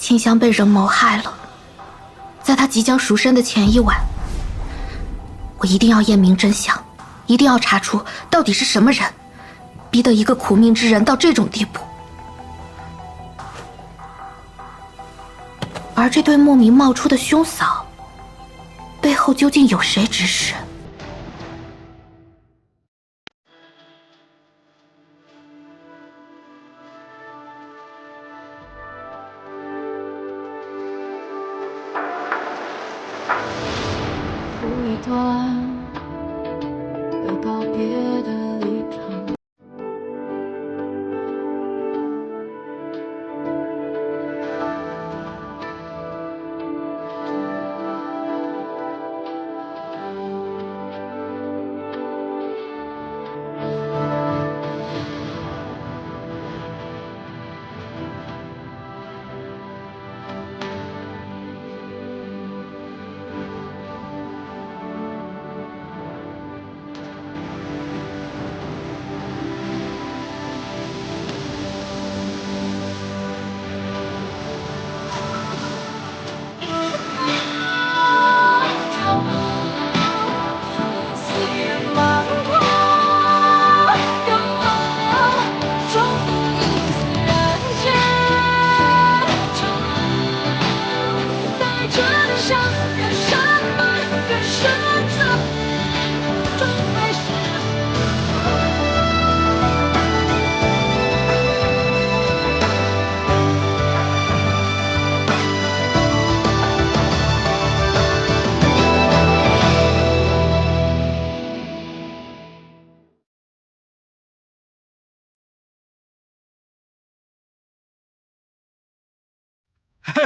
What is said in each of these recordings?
清香被人谋害了，在她即将赎身的前一晚，我一定要验明真相，一定要查出到底是什么人，逼得一个苦命之人到这种地步。而这对莫名冒出的兄嫂，背后究竟有谁指使？一段要告别的离场。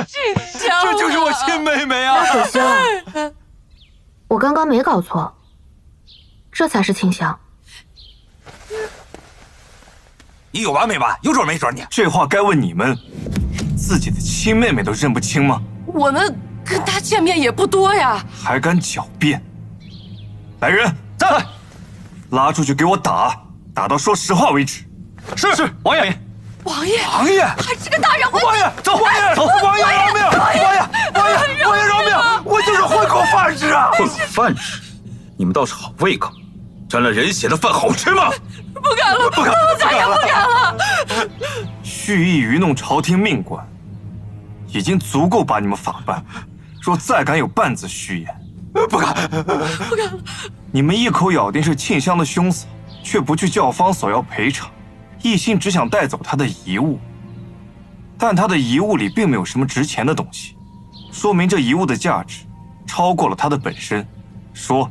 静香，这就是我亲妹妹啊！可香，我刚刚没搞错，这才是清香。你有完没完？有准没准你？这话该问你们，自己的亲妹妹都认不清吗？我们跟她见面也不多呀，还敢狡辩！来人，在，拉出去给我打，打到说实话为止。是，王爷。王爷，王爷，还是个大人物！王爷，走，王爷，走，王爷饶命！王爷饶命！我就是混口饭吃啊！混口饭吃？你们倒是好胃口，沾了人血的饭好吃吗？不敢了，不敢了！蓄意愚弄朝廷命官，已经足够把你们法办。若再敢有半字虚言，不敢了！你们一口咬定是庆香的兄嫂，却不去教坊索要赔偿。一心只想带走他的遗物，但他的遗物里并没有什么值钱的东西，说明这遗物的价值超过了他的本身。说，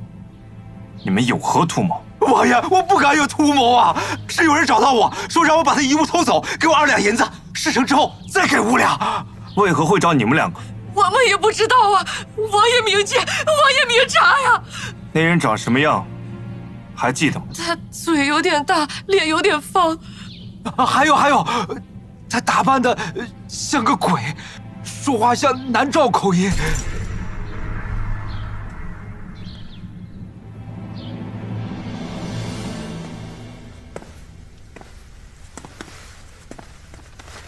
你们有何图谋？王爷，我不敢有图谋啊！是有人找到我说让我把他遗物偷走，给我2两银子，事成之后再给5两。为何会找你们2个？我们也不知道啊，王爷明鉴，王爷明察呀。那人长什么样？还记得吗？他嘴有点大，脸有点方。还有，他打扮的像个鬼，说话像南诏口音。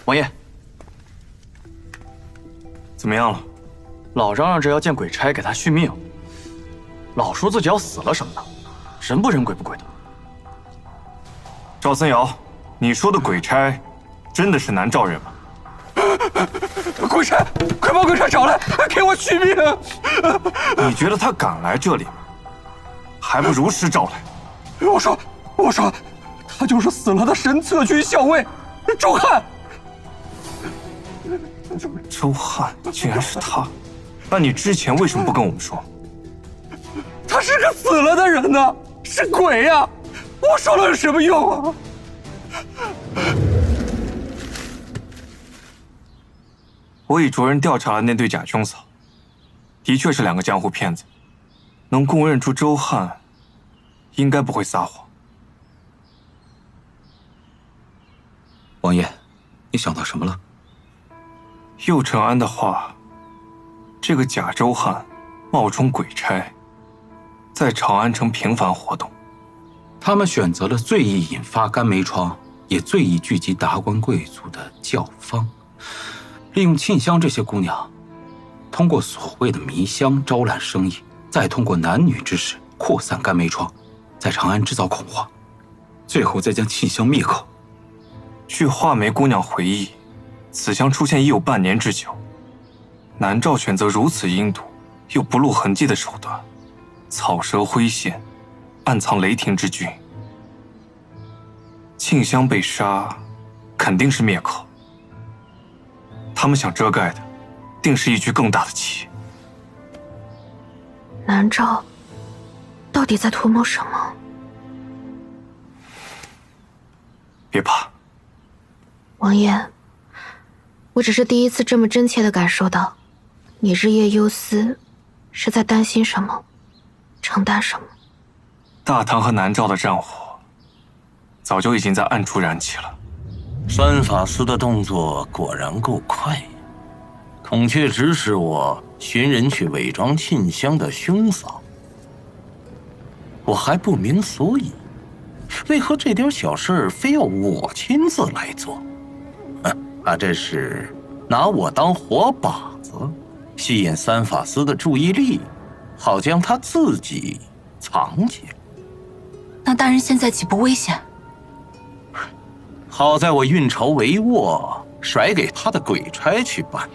王爷，怎么样了？老嚷嚷着要见鬼差给他续命，老说自己要死了什么的，人不人鬼不鬼的。赵森瑶，你说的鬼差，真的是南诏人吗？鬼差，快把鬼差找来，给我续命！你觉得他敢来这里吗？还不如实招来。我说，他就是死了的神策军校尉周翰。周翰竟然是他，那你之前为什么不跟我们说？他是个死了的人呢，是鬼呀！我说了有什么用啊？我已着人调查了那对假兄嫂，的确是2个江湖骗子，能供认出周翰，应该不会撒谎。王爷，你想到什么了？右承安的话，这个假周翰冒充鬼差，在长安城频繁活动。他们选择了最易引发肝霉疮，也最易聚集达官贵族的教坊。利用沁香这些姑娘，通过所谓的迷香招揽生意，再通过男女之事扩散肝霉疮，在长安制造恐慌，最后再将沁香灭口。据画眉姑娘回忆，此香出现已有半年之久。南诏选择如此阴毒又不露痕迹的手段，草蛇灰线，暗藏雷霆之军。沁香被杀，肯定是灭口。他们想遮盖的，定是一局更大的棋。南诏到底在图谋什么？别怕，王爷，我只是第一次这么真切地感受到，你日夜忧思，是在担心什么，承担什么。大唐和南诏的战火，早就已经在暗处燃起了。三法司的动作果然够快，孔雀指使我寻人去伪装沁香的兄嫂，我还不明所以，为何这点小事非要我亲自来做？他这是拿我当活靶子，吸引三法司的注意力，好将他自己藏起来。那大人现在岂不危险？好在我运筹帷幄，甩给他的鬼差去办。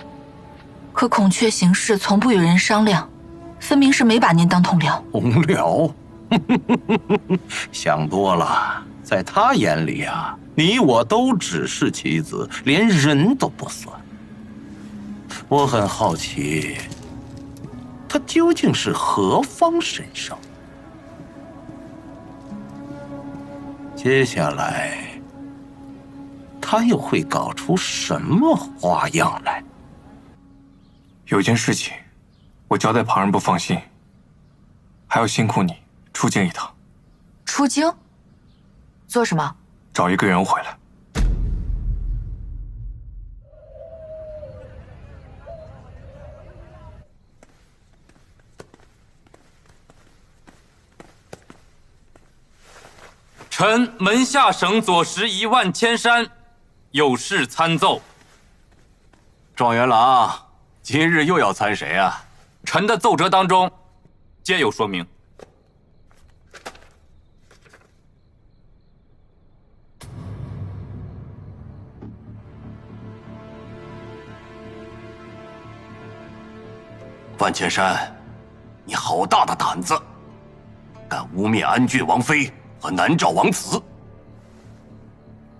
可孔雀行事从不与人商量，分明是没把您当同僚。同僚？想多了，在他眼里啊，你我都只是棋子，连人都不算。我很好奇，他究竟是何方神圣？接下来他又会搞出什么花样来？有件事情，我交代旁人不放心，还要辛苦你出京一趟。出京？做什么？找一个人回来。臣门下省左拾1万千山，有事参奏。状元郎，今日又要参谁啊？臣的奏折当中皆有说明。万千山，你好大的胆子，敢污蔑安郡王妃和南诏王子！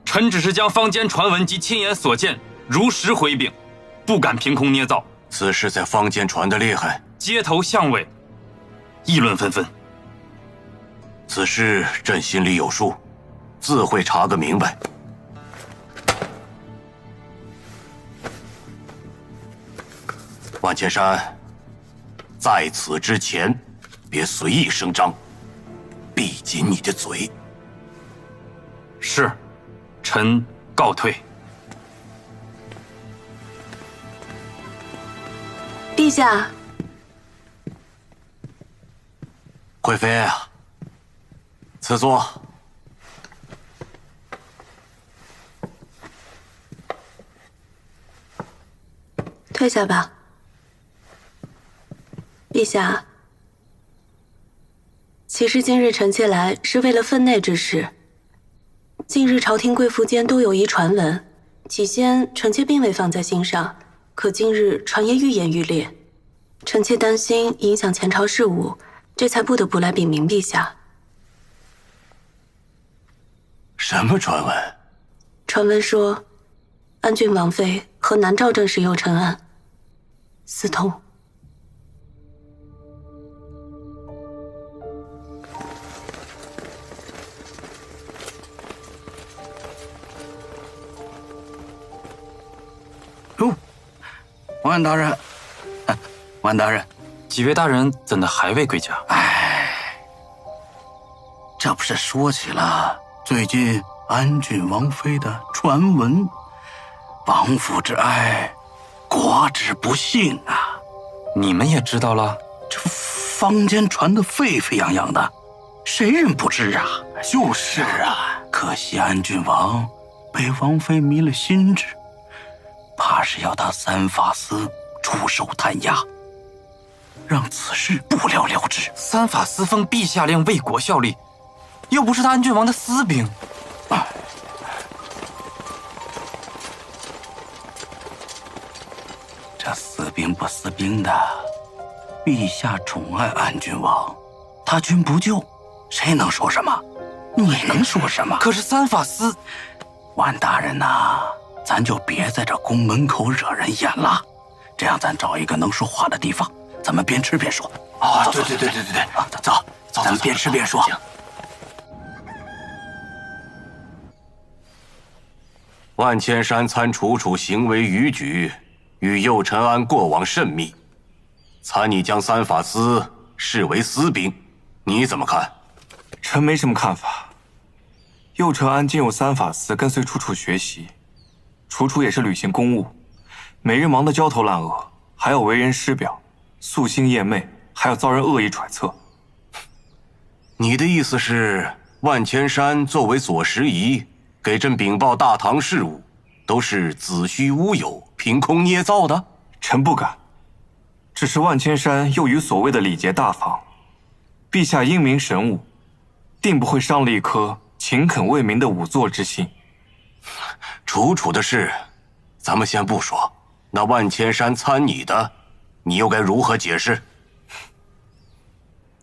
臣只是将坊间传闻及亲眼所见如实回禀，不敢凭空捏造。此事在坊间传得厉害，街头巷尾议论纷纷。此事朕心里有数，自会查个明白。万千山，在此之前，别随意声张，闭紧你的嘴。是，臣告退。陛下，贵妃啊，赐座。退下吧。陛下，其实今日臣妾来是为了分内之事。近日朝廷贵妇间都有一传闻，起先臣妾并未放在心上，可今日传言愈演愈烈，臣妾担心影响前朝事务，这才不得不来禀明陛下。什么传闻？传闻说，安郡王妃和南诏正使有陈案，私通。哟，万大人，万大人，几位大人怎的还未归家？哎，这不是说起了最近安郡王妃的传闻，王府之爱，国之不幸啊！你们也知道了？这坊间传得沸沸扬扬的，谁人不知啊？就是啊，可惜安郡王被王妃迷了心智。怕是要他三法司出手弹压，让此事不了了之。三法司奉陛下令为国效力，又不是他安郡王的私兵。这私兵不私兵的，陛下宠爱安郡王，他军不救，谁能说什么？你能说什么？可是三法司，万大人呐，咱就别在这宫门口惹人眼了，这样咱找一个能说话的地方，咱们边吃边说。啊，对，走，咱们边吃边说。万千山参楚楚行为逾矩，与右承安过往甚密，参你将三法司视为私兵，你怎么看？臣没什么看法。右承安今有三法司跟随楚楚学习，楚楚也是履行公务，每日忙得焦头烂额，还要为人师表，夙兴夜寐，还要遭人恶意揣测。你的意思是，万千山作为左拾遗，给朕禀报大唐事务，都是子虚乌有、凭空捏造的？臣不敢。只是万千山又与所谓的礼节大方，陛下英明神武，定不会伤了一颗勤恳为民的仵作之心。楚楚的事，咱们先不说。那万千山参你的，你又该如何解释？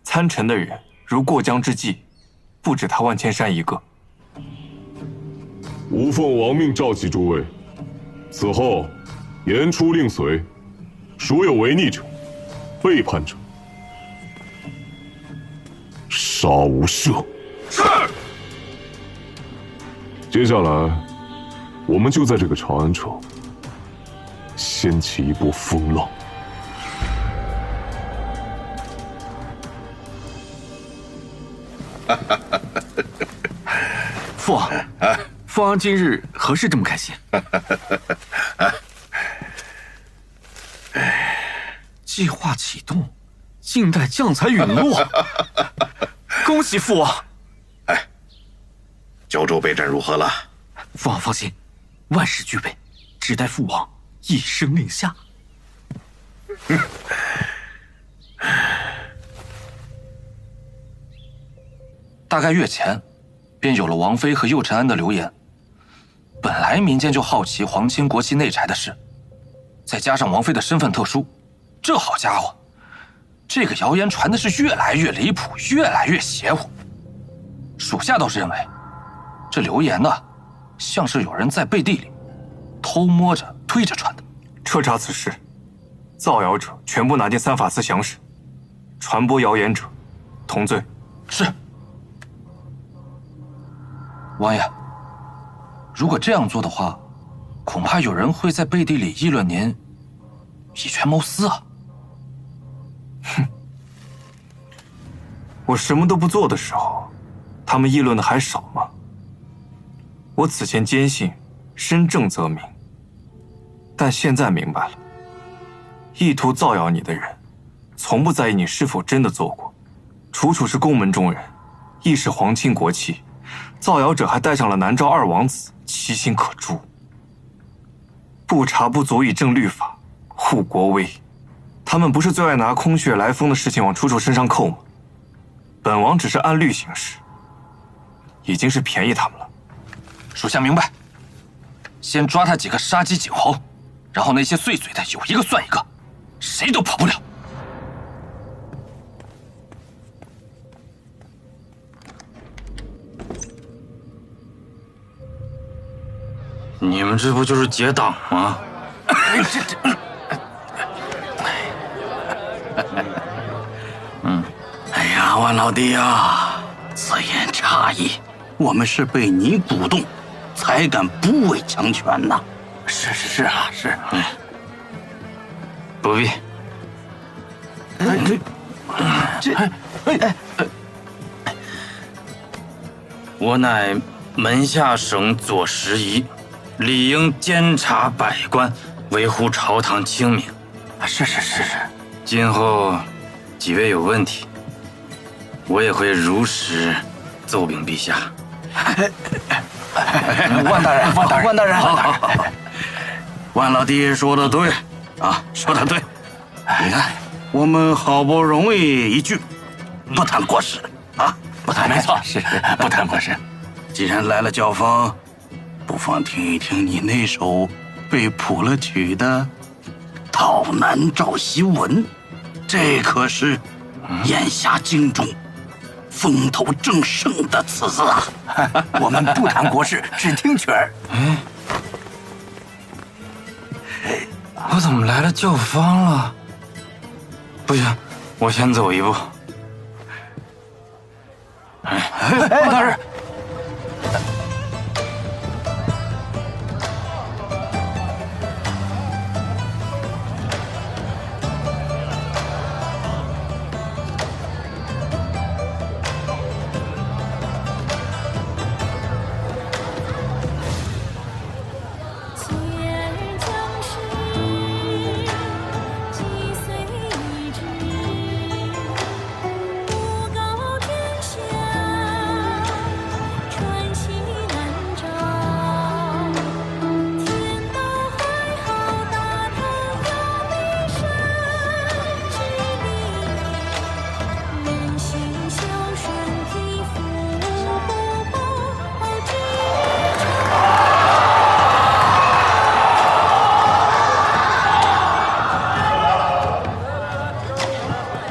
参臣的人如过江之鲫，不止他万千山一个。吾奉王命召集诸位，此后言出令随，孰有违逆者、背叛者，杀无赦。是。接下来，我们就在这个长安城掀起一波风浪。父王，父王今日何事这么开心？计划启动，静待将才陨落。恭喜父王！九州备战如何了？父王放心，万事俱备，只待父王一声令下。大概月前，便有了王妃和右承安的流言。本来民间就好奇皇亲国戚内柴的事，再加上王妃的身份特殊，这好家伙，这个谣言传的是越来越离谱，越来越邪乎。属下倒是认为，这流言呢，像是有人在背地里偷摸着推着传的。彻查此事，造谣者全部拿进三法司详审，传播谣言者同罪。是。王爷，如果这样做的话，恐怕有人会在背地里议论您以权谋私啊。哼，我什么都不做的时候，他们议论的还少吗？我此前坚信身正则明，但现在明白了，意图造谣你的人，从不在意你是否真的做过。楚楚是宫门中人，亦是皇亲国戚，造谣者还带上了南诏二王子，其心可诛。不查不足以正律法，护国威。他们不是最爱拿空穴来风的事情往楚楚身上扣吗？本王只是按律行事，已经是便宜他们了。属下明白。先抓他几个杀鸡儆猴，然后那些碎嘴的有一个算一个，谁都跑不了。你们这不就是结党吗？哎呀，万老弟呀，此言差矣，我们是被你鼓动，才敢不畏强权呐。是啊，是。不必。我乃门下省左拾遗，理应监察百官，维护朝堂清明。是。今后几位有问题，我也会如实奏禀陛下。万大人，好。万老弟说的对，啊，说的对。你看，我们好不容易一聚，不谈国事啊，不谈。没错，是不谈国事。既然来了教坊，不妨听一听你那首被谱了曲的《讨南诏檄文》，这可是眼下京中风头正盛的词啊！我们不谈国事，只听曲儿。我怎么来了教坊了？不行，我先走一步。包大人。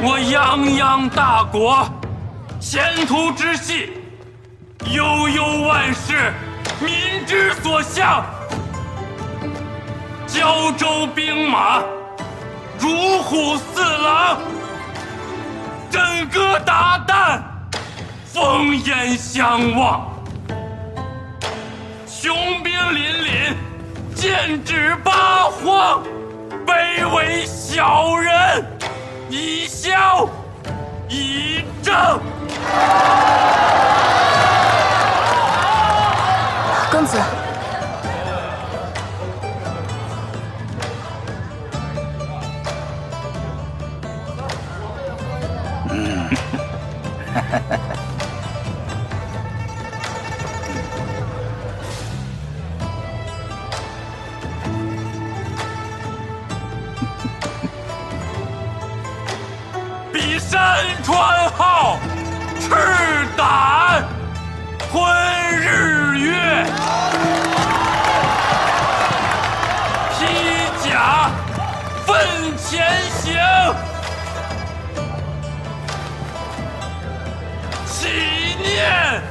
我泱泱大国，前途之系，悠悠万世，民之所向。胶州兵马，如虎似狼，枕戈达旦，烽烟相望。雄兵凛凛，剑指八荒，卑微小人，以消以正。公子，比山川浩，赤胆吞日月，披甲奋前行，祈念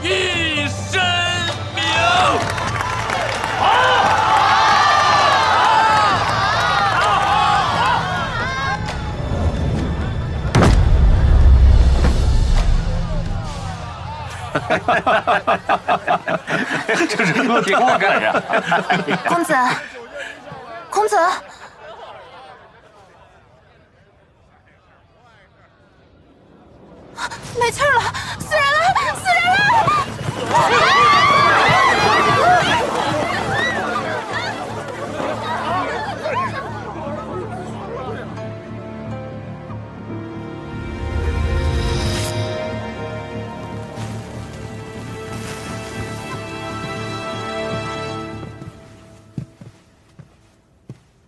一身名。这是给我干啥？公子，公子，没气儿了，死人了，死人了！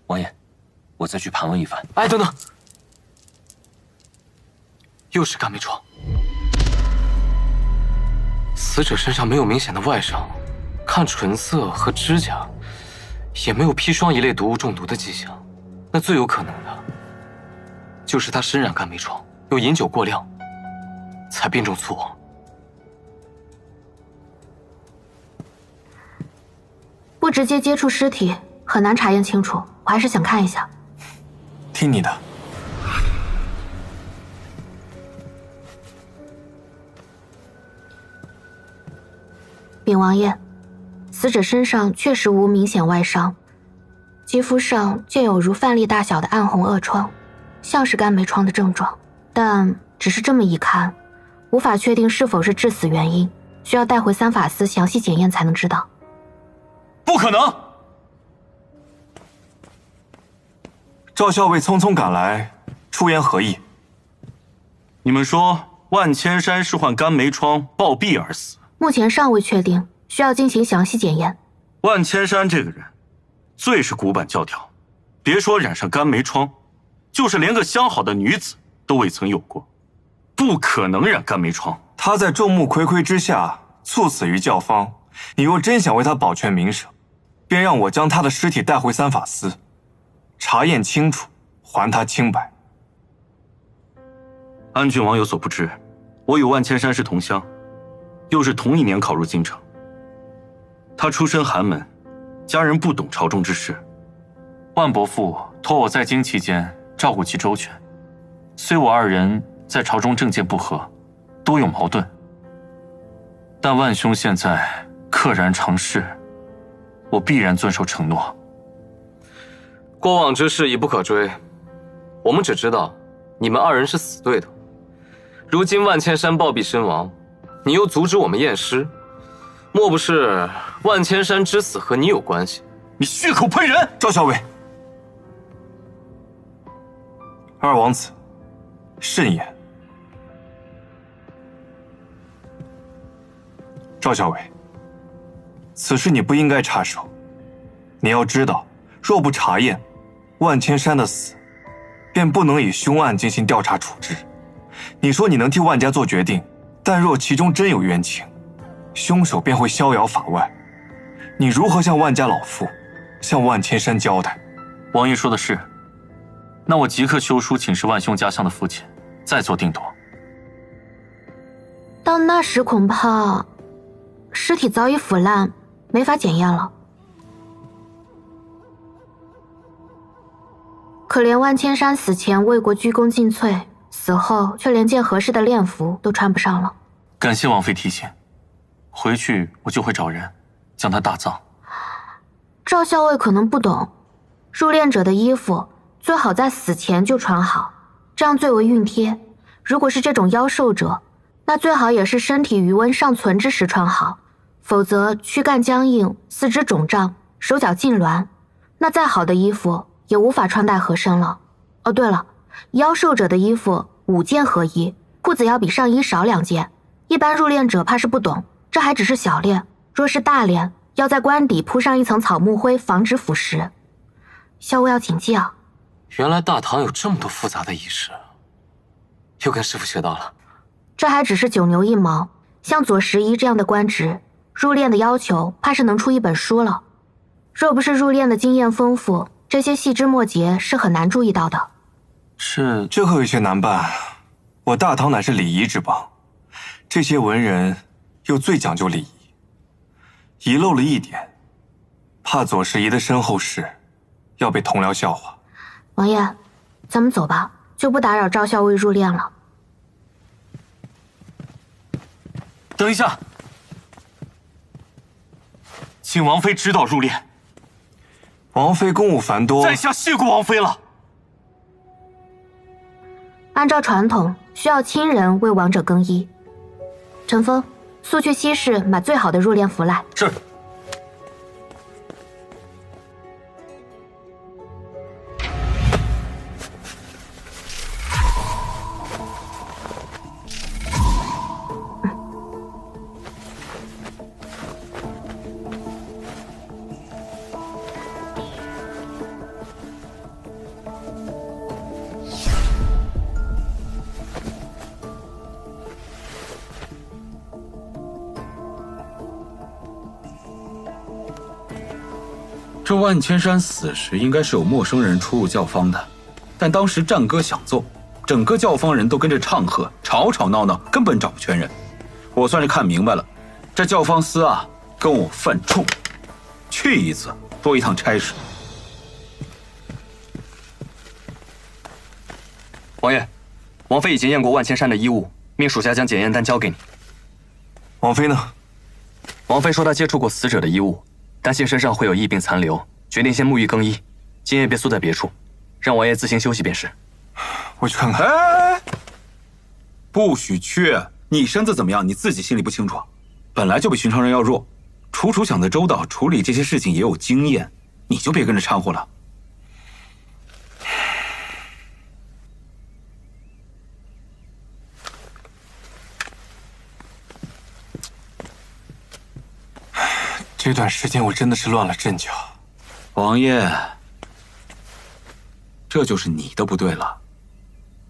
王爷，我再去盘问一番。哎，等等，又是干梅疮。死者身上没有明显的外伤，看唇色和指甲，也没有砒霜一类毒物中毒的迹象。那最有可能的，就是他身染干梅疮，又饮酒过量，才病重猝亡。不直接接触尸体，很难查验清楚。我还是想看一下。听你的。禀王爷，死者身上确实无明显外伤，肌肤上见有如饭粒大小的暗红恶疮，像是干梅疮的症状，但只是这么一看，无法确定是否是致死原因，需要带回三法司详细检验才能知道。不可能！赵校尉匆匆赶来，出言何意？你们说万千山是患干梅疮暴毙而死？目前尚未确定，需要进行详细检验。万千山这个人，最是古板教条，别说染上肝霉疮，就是连个相好的女子都未曾有过，不可能染肝霉疮。他在众目睽睽之下猝死于教坊，你若真想为他保全名声，便让我将他的尸体带回三法司，查验清楚，还他清白。安郡王有所不知，我与万千山是同乡，又是同一年考入京城。他出身寒门，家人不懂朝中之事。万伯父托我在京期间照顾其周全，虽我二人在朝中政见不合，多有矛盾，但万兄现在溘然长逝，我必然遵守承诺。过往之事已不可追，我们只知道你们二人是死对头。如今万千山暴毙身亡，你又阻止我们验尸，莫不是万千山之死和你有关系？你血口喷人！赵校尉，二王子，慎言。赵校尉，此事你不应该插手。你要知道，若不查验万千山的死，便不能以凶案进行调查处置。你说你能替万家做决定，但若其中真有冤情，凶手便会逍遥法外。你如何向万家老妇、向万千山交代？王爷说的是，那我即刻修书请示万兄家乡的父亲，再做定夺。到那时恐怕尸体早已腐烂，没法检验了。可怜万千山死前为国鞠躬尽瘁，死后却连件合适的殓服都穿不上了。感谢王妃提醒，回去我就会找人将他大葬。赵校尉可能不懂，入殓者的衣服最好在死前就穿好，这样最为熨贴。如果是这种夭寿者，那最好也是身体余温尚存之时穿好，否则躯干僵硬，四肢肿胀，手脚痉挛，那再好的衣服也无法穿戴合身了。哦，对了，夭寿者的衣服5件合一，裤子要比上衣少2件。一般入殓者怕是不懂，这还只是小殓，若是大殓，要在棺底铺上一层草木灰，防止腐蚀。校尉要谨记啊！原来大唐有这么多复杂的仪式，又跟师傅学到了。这还只是九牛一毛，像左拾遗这样的官职，入殓的要求怕是能出一本书了。若不是入殓的经验丰富，这些细枝末节是很难注意到的。是，这可有些难办。我大唐乃是礼仪之邦，这些文人又最讲究礼仪，遗漏了一点，怕左拾遗的身后事要被同僚笑话。王爷，咱们走吧，就不打扰赵校尉入殓了。等一下，请王妃指导入殓。王妃公务繁多，在下谢过王妃了。按照传统，需要亲人为亡者更衣。陈峰，速去西市买最好的入殓服来。是。这万千山死时应该是有陌生人出入教坊的，但当时战歌响奏，整个教坊人都跟着唱和，吵吵闹闹，根本找不全人。我算是看明白了，这教坊司啊，跟我犯冲，去一次多一趟差事。王爷，王妃已经验过万千山的衣物，命属下将检验单交给你。王妃呢？王妃说她接触过死者的衣物，担心身上会有疫病残留，决定先沐浴更衣，今夜别宿在别处，让王爷自行休息便是。我去看看。哎，不许去！你身子怎么样，你自己心里不清楚？本来就比寻常人要弱，楚楚想得周到，处理这些事情也有经验，你就别跟着掺和了。这段时间我真的是乱了阵脚。王爷，这就是你的不对了，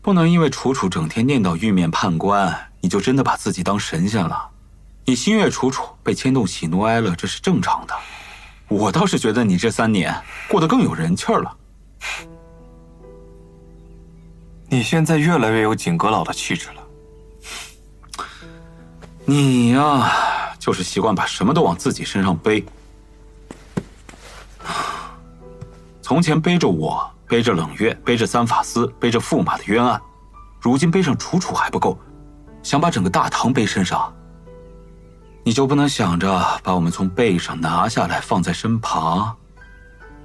不能因为楚楚整天念叨玉面判官，你就真的把自己当神仙了。你心悦楚楚，被牵动喜怒哀乐，这是正常的。我倒是觉得你这3年过得更有人气儿了。你现在越来越有景阁老的气质了。你呀，就是习惯把什么都往自己身上背。从前背着我，背着冷月，背着三法司，背着驸马的冤案，如今背上楚楚还不够，想把整个大唐背身上。你就不能想着把我们从背上拿下来放在身旁？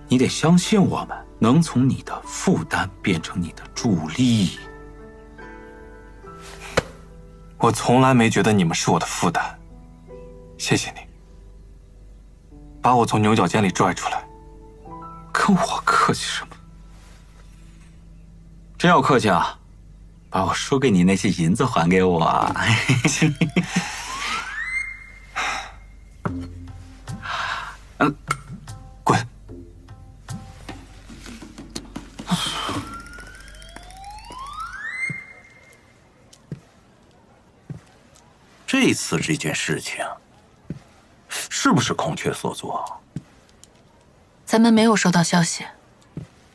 你得相信我们能从你的负担变成你的助力。我从来没觉得你们是我的负担，谢谢你，把我从牛角尖里拽出来。跟我客气什么？真要客气啊，把我输给你那些银子还给我。滚！这次这件事情是不是孔雀所做？咱们没有收到消息，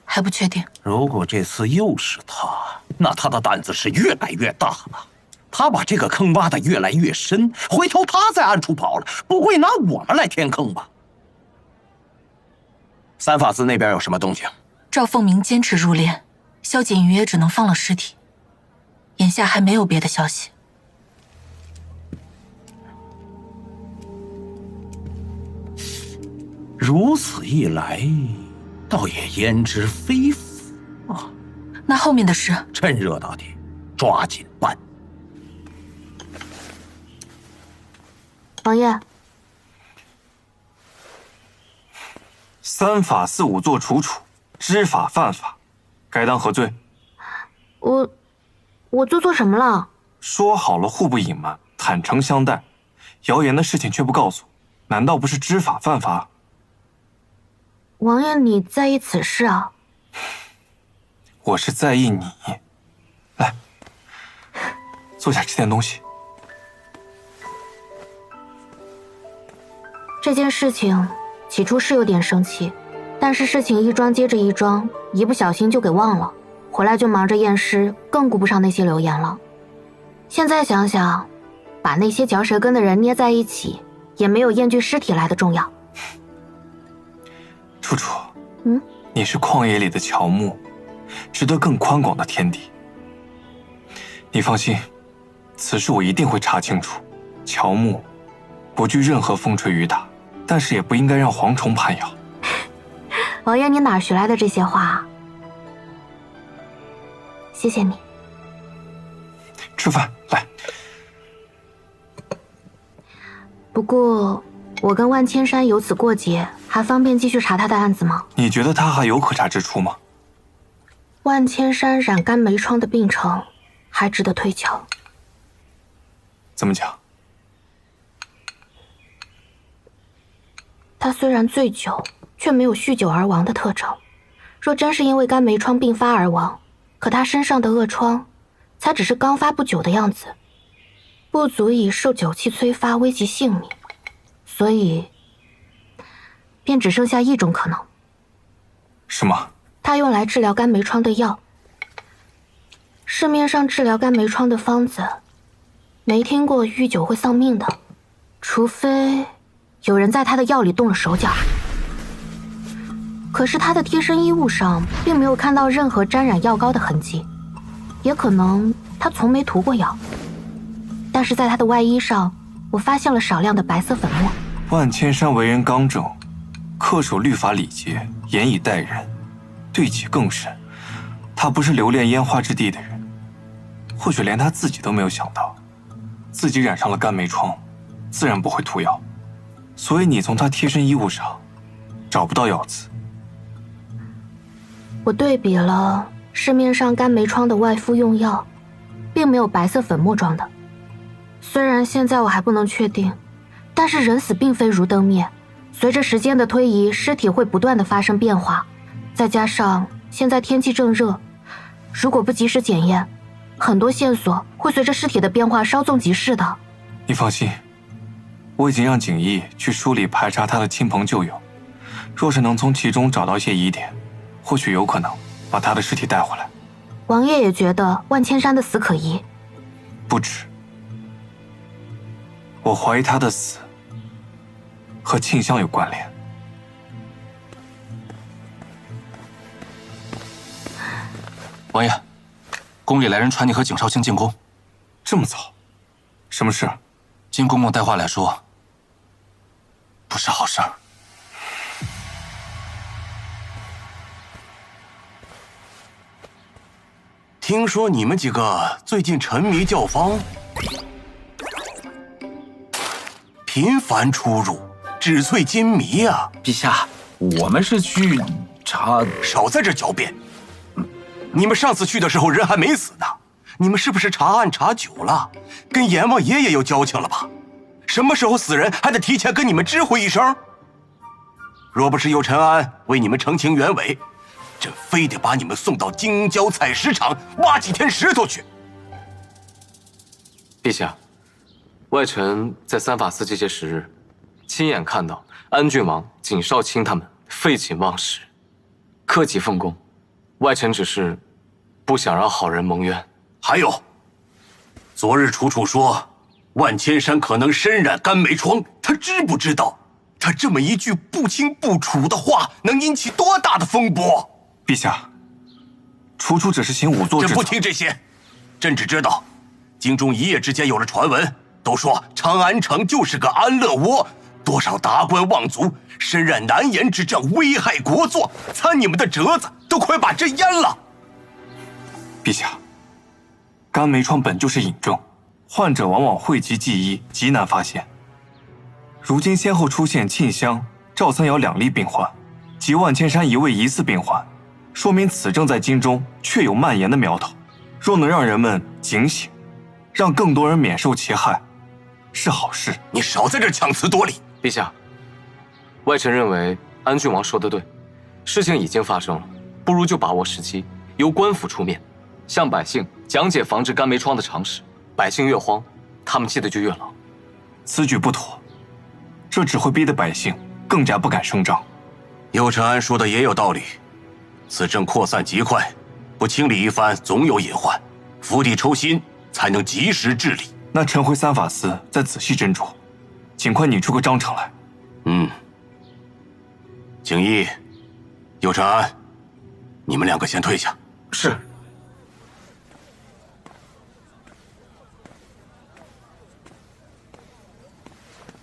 还不确定。如果这次又是他，那他的胆子是越来越大了。他把这个坑挖得越来越深，回头他在暗处跑了，不会拿我们来填坑吧？三法司那边有什么动静？赵凤鸣坚持入殓，萧锦瑜也只能放了尸体。眼下还没有别的消息。如此一来，倒也焉知非福啊！那后面的事，趁热打铁，抓紧办。王爷，三法司仵作楚楚，知法犯法，该当何罪？我做错什么了？说好了互不隐瞒，坦诚相待，谣言的事情却不告诉，难道不是知法犯法？王爷，你在意此事啊？我是在意你。来，坐下吃点东西。这件事情起初是有点生气，但是事情一桩接着一桩，一不小心就给忘了，回来就忙着验尸，更顾不上那些流言了。现在想想，把那些嚼舌根的人捏在一起，也没有验具尸体来的重要。楚楚，你是旷野里的乔木，值得更宽广的天地。你放心，此事我一定会查清楚。乔木不惧任何风吹雨打，但是也不应该让蝗虫攀咬。王爷，你哪学来的这些话？谢谢你。吃饭，来。不过，我跟万千山有此过节，还方便继续查他的案子吗？你觉得他还有可查之处吗？万千山染肝梅疮的病程还值得推敲。怎么讲？他虽然醉酒，却没有酗酒而亡的特征。若真是因为肝梅疮并发而亡，可他身上的恶疮，才只是刚发不久的样子，不足以受酒气催发危及性命，所以便只剩下一种可能。什么？他用来治疗肝梅疮的药。市面上治疗肝梅疮的方子，没听过酗酒会丧命的，除非有人在他的药里动了手脚。可是他的贴身衣物上并没有看到任何沾染药膏的痕迹，也可能他从没涂过药。但是在他的外衣上，我发现了少量的白色粉末。万千山为人刚正，恪守律法礼节，严以待人，对己更甚。他不是留恋烟花之地的人，或许连他自己都没有想到，自己染上了肝梅疮，自然不会涂药。所以你从他贴身衣物上找不到药渍。我对比了市面上肝梅疮的外敷用药，并没有白色粉末状的。虽然现在我还不能确定，但是人死并非如灯灭，随着时间的推移，尸体会不断的发生变化，再加上现在天气正热，如果不及时检验，很多线索会随着尸体的变化稍纵即逝的。你放心，我已经让景逸去梳理排查他的亲朋旧友，若是能从其中找到一些疑点，或许有可能把他的尸体带回来。王爷也觉得万千山的死可疑，不止，我怀疑他的死和庆香有关联。王爷，宫里来人传你和景少卿进宫。这么早？什么事？金公公带话来说，不是好事儿。听说你们几个最近沉迷教坊，频繁出入，纸醉金迷啊！陛下，我们是去查……少在这狡辩！你们上次去的时候人还没死呢，你们是不是查案查久了，跟阎王爷也有交情了吧？什么时候死人还得提前跟你们知会一声？若不是右陈安为你们澄清原委，朕非得把你们送到京郊采石场挖几天石头去。陛下，外臣在三法司这些时日，亲眼看到安郡王、景少卿他们废寝忘食，克己奉公。外臣只是不想让好人蒙冤。还有，昨日楚楚说万千山可能身染肝霉疮，他知不知道？他这么一句不清不楚的话，能引起多大的风波？陛下，楚楚只是行仵作之。朕不听这些，朕只知道，京中一夜之间有了传闻，都说长安城就是个安乐窝，多少达官望族身染难言之症，危害国祚，参你们的折子都快把朕淹了。陛下，肝霉疮本就是隐症，患者往往讳疾忌医，极难发现。如今先后出现沁香、赵三瑶2例病患，及万千山1位疑似病患，说明此症在京中确有蔓延的苗头。若能让人们警醒，让更多人免受其害，是好事。你少在这强词夺理。陛下，外臣认为安郡王说得对，事情已经发生了，不如就把握时机，由官府出面，向百姓讲解防治肝霉疮的常识。百姓越慌，他们气得就越牢。此举不妥，这只会逼得百姓更加不敢声张。右陈安说的也有道理，此症扩散极快，不清理一番，总有隐患，釜底抽薪才能及时治理。那陈回三法司再仔细斟酌，尽快拟出个章程来。景逸、右陈安，你们2个先退下。是。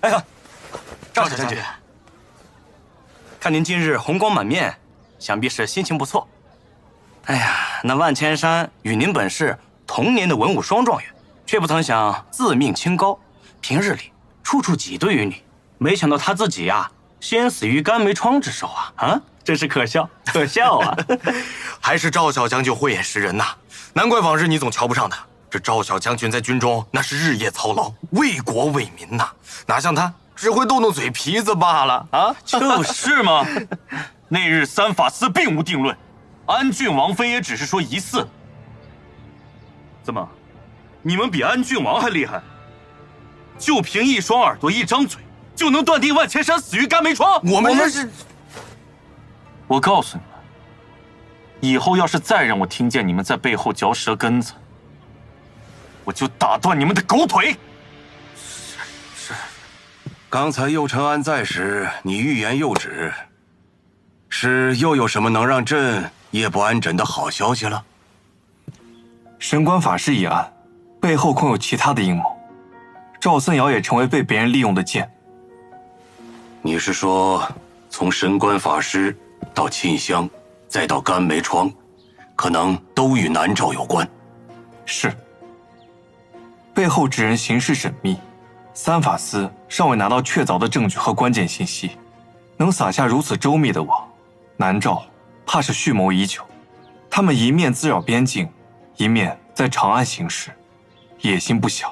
哎呀，赵小将军，看您今日红光满面，想必是心情不错。哎呀，那万千山与您本是同年的文武双状元，却不曾想自命清高，平日里处处挤兑于你，没想到他自己呀，先死于肝霉疮之手啊！啊，真是可笑，可笑啊！还是赵小将军慧眼识人呐，难怪往日你总瞧不上他。这赵小将军在军中那是日夜操劳，为国为民呐，哪像他只会动动嘴皮子罢了啊！就是嘛。那日三法司并无定论，安郡王妃也只是说疑似。怎么，你们比安郡王还厉害？就凭一双耳朵一张嘴，就能断定万千山死于肝霉疮？我们是……我告诉你们，以后要是再让我听见你们在背后嚼舌根子，我就打断你们的狗腿！是。刚才右陈安在时，你欲言又止，是又有什么能让朕夜不安枕的好消息了？神官法师一案，背后恐有其他的阴谋。赵森瑶也成为被别人利用的箭。你是说，从神官法师到沁香，再到肝霉疮，可能都与南诏有关？是。背后之人行事缜密，三法司尚未拿到确凿的证据和关键信息，能撒下如此周密的网，南诏怕是蓄谋已久。他们一面滋扰边境，一面在长安行事，野心不小。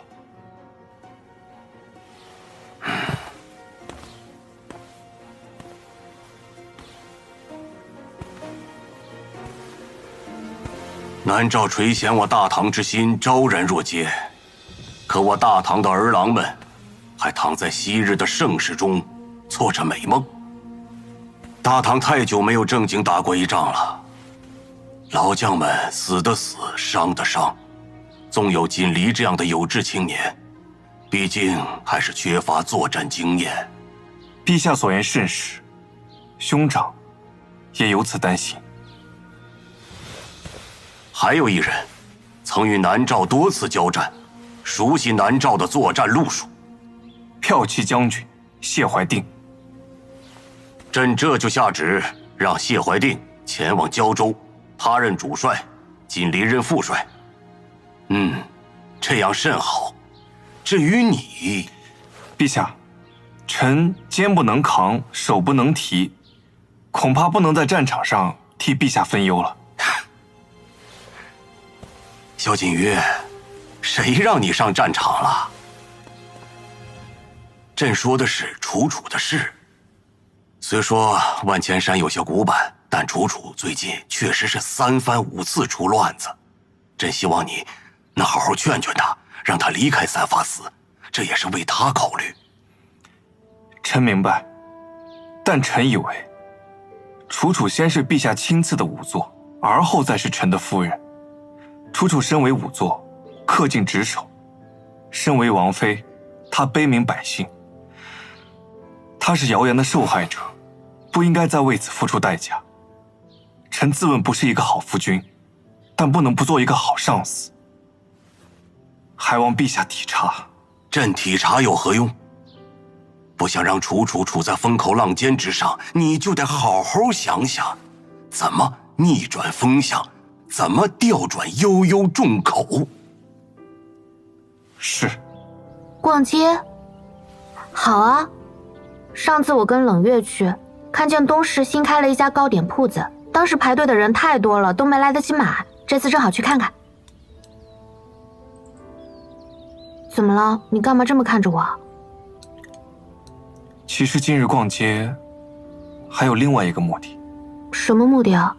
南诏垂涎我大唐之心昭然若揭，可我大唐的儿郎们还躺在昔日的盛世中做着美梦。大唐太久没有正经打过一仗了，老将们死的死，伤的伤。纵有锦离这样的有志青年，毕竟还是缺乏作战经验。陛下所言甚是，兄长也由此担心。还有一人，曾与南诏多次交战，熟悉南诏的作战路数。骠骑将军谢怀定。朕这就下旨，让谢怀定前往胶州，他任主帅，锦离任副帅。这样甚好。至于你，陛下，臣肩不能扛，手不能提，恐怕不能在战场上替陛下分忧了。萧锦瑜，谁让你上战场了？朕说的是楚楚的事。虽说万千山有些古板，但楚楚最近确实是3番5次出乱子。朕希望你能好好劝劝他，让他离开三法司，这也是为他考虑。臣明白，但臣以为，楚楚先是陛下亲赐的仵作，而后再是臣的夫人。楚楚身为仵作，恪尽职守；身为王妃，她悲悯百姓。她是谣言的受害者，不应该再为此付出代价。臣自问不是一个好夫君，但不能不做一个好上司。还望陛下体察。朕体察有何用？不想让楚楚处在风口浪尖之上，你就得好好想想，怎么逆转风向，怎么调转悠悠众口。是。逛街？好啊。上次我跟冷月去，看见东市新开了一家糕点铺子，当时排队的人太多了，都没来得及买。这次正好去看看。怎么了？你干嘛这么看着我？其实今日逛街还有另外一个目的。什么目的啊？